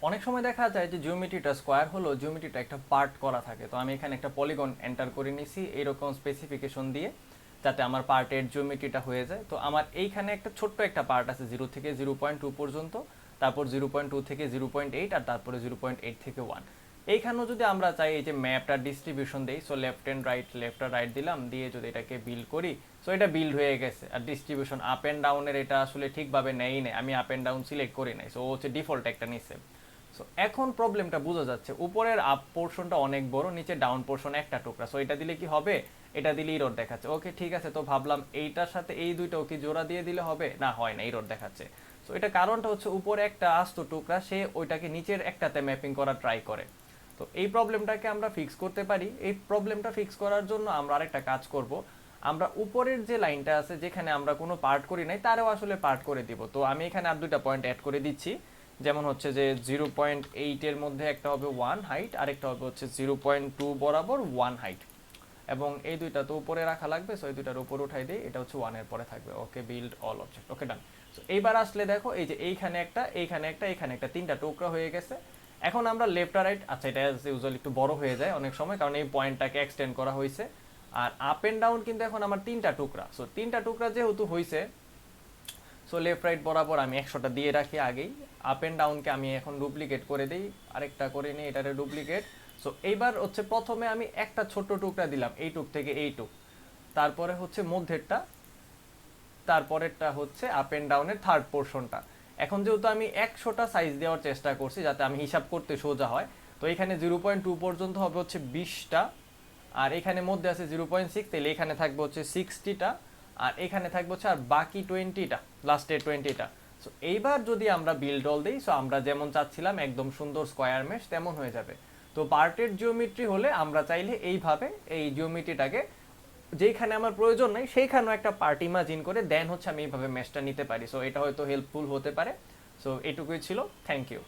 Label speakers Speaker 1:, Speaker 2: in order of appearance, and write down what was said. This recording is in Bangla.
Speaker 1: অনেক সময় দেখা যায় যে জিওমেট্রিটা স্কোয়ার হলো জিওমেট্রিটা একটা পার্ট করা থাকে, তো আমি এখানে একটা পলিগন এন্টার করে নিছি এইরকম স্পেসিফিকেশন দিয়ে যাতে আমার পার্টের জিওমেট্রিটা হয়ে যায়। তো আমার এইখানে একটা ছোট্ট একটা পার্ট আছে 0 থেকে 0.2 পর্যন্ত, তারপর 0.2 থেকে 0.8, আর তারপরে 0.8 থেকে 1। এইখানেও যদি আমরা চাই এই যে ম্যাপটা ডিস্ট্রিবিউশন দেই, so left and right, left আর রাইট দিলাম, দিয়ে যদি এটাকে বিল্ড করি, সো এটা বিল্ড হয়ে গেছে। আর ডিস্ট্রিবিউশন আপ অ্যান্ড ডাউনের এটা আসলে ঠিকভাবে নেই নেই, আমি আপ অ্যান্ড ডাউন সিলেক্ট করি নাই, সো ও হচ্ছে ডিফল্ট একটা নিচ্ছে। সো এখন প্রবলেমটা বোঝা যাচ্ছে, উপরের আপ পোর্শনটা অনেক বড়, নিচে ডাউন পোর্শন একটা টুকরা, সো এটা দিলে কি হবে, এটা দিলে ইরর দেখাচ্ছে। ওকে ঠিক আছে, তো ভাবলাম এইটার সাথে এই দুইটা কি জোড়া দিয়ে দিলে হবে, না হয় না, ইরর দেখাচ্ছে। সো এটা কারণটা হচ্ছে উপরে একটা আস্ত টুকরা, সে ওইটাকে নিচের একটাতে ম্যাপিং করার ট্রাই করে। তো এই প্রবলেমটাকে আমরা ফিক্স করতে পারি। এই প্রবলেমটা ফিক্স করার জন্য আমরা আরেকটা কাজ করব, আমরা উপরের যে লাইনটা আছে যেখানে আমরা কোনো পার্ট করি নাই তারও আসলে পার্ট করে দিব। তো আমি এখানে আর দুইটা পয়েন্ট অ্যাড করে দিচ্ছি, যেমন হচ্ছে যে 0.8 এর মধ্যে একটা হবে 1 হাইট, আরেকটা হবে হচ্ছে 0.2 বরাবর 1 হাইট, এবং এই দুইটা তো উপরে রাখা লাগবে, সো এই দুইটার উপর উঠাই দিই, এটা হচ্ছে 1 এর পরে থাকবে। ওকে, বিল্ড অল অবজেক্ট, ওকে ডান। সো এইবার আসলে দেখো এই যে এইখানে একটা, এইখানে একটা, এইখানে একটা, তিনটা টুকরা হয়ে গেছে। এখন আমরা লেফট আর রাইট, আচ্ছা এটা ইউজুয়ালি একটু বড় হয়ে যায় অনেক সময় কারণ এই পয়েন্টটাকে এক্সটেন্ড করা হয়েছে। আর আপ এন্ড ডাউন কিন্তু এখন আমার তিনটা টুকরা, সো তিনটা টুকরা যেহেতু হয়েছে, সো লেফট রাইট বরাবর আমি 100টা দিয়ে রাখি আগেই। আপ এন্ড ডাউনকে আমি এখন ডুপ্লিকেট করে দিই, আরেকটা করে নিই, এটারে ডুপ্লিকেট। সো এইবার হচ্ছে প্রথমে আমি একটা ছোট্ট টুকরা দিলাম এইটুক থেকে এইটুক, তারপরে হচ্ছে মধ্যেরটা, তারপরেরটা হচ্ছে আপ এন্ড ডাউনের থার্ড পোর্শনটা। এখন যেহেতু আমি 100টা সাইজ দেওয়ার চেষ্টা করছি যাতে আমি হিসাব করতে সোজা হয়, তো এখানে 0.2 পর্যন্ত হবে হচ্ছে 20টা, আর এখানে মধ্যে আছে 0.6, তাহলে এখানে থাকবে হচ্ছে 60টা, আর এখানে থাকবে হচ্ছে আর বাকি 20টা, লাস্টের 20টা। সো এইবার যদি আমরা বিল্ড অল দিই, সো আমরা যেমন চাচ্ছিলাম একদম সুন্দর স্কোয়ার মেশ তেমন হয়ে যাবে। তো পার্টের জিওমেট্রি হলে আমরা চাইলে এইভাবে এই জিওমেট্রিটাকে যেখানে আমার প্রয়োজন নেই সেইখানেও একটা পার্ট ইমাজিন করে দেন হচ্ছে আমি এইভাবে মেশটা নিতে পারি। সো এটা হয়তো হেল্পফুল হতে পারে। সো এটুকুই ছিল, থ্যাংক ইউ।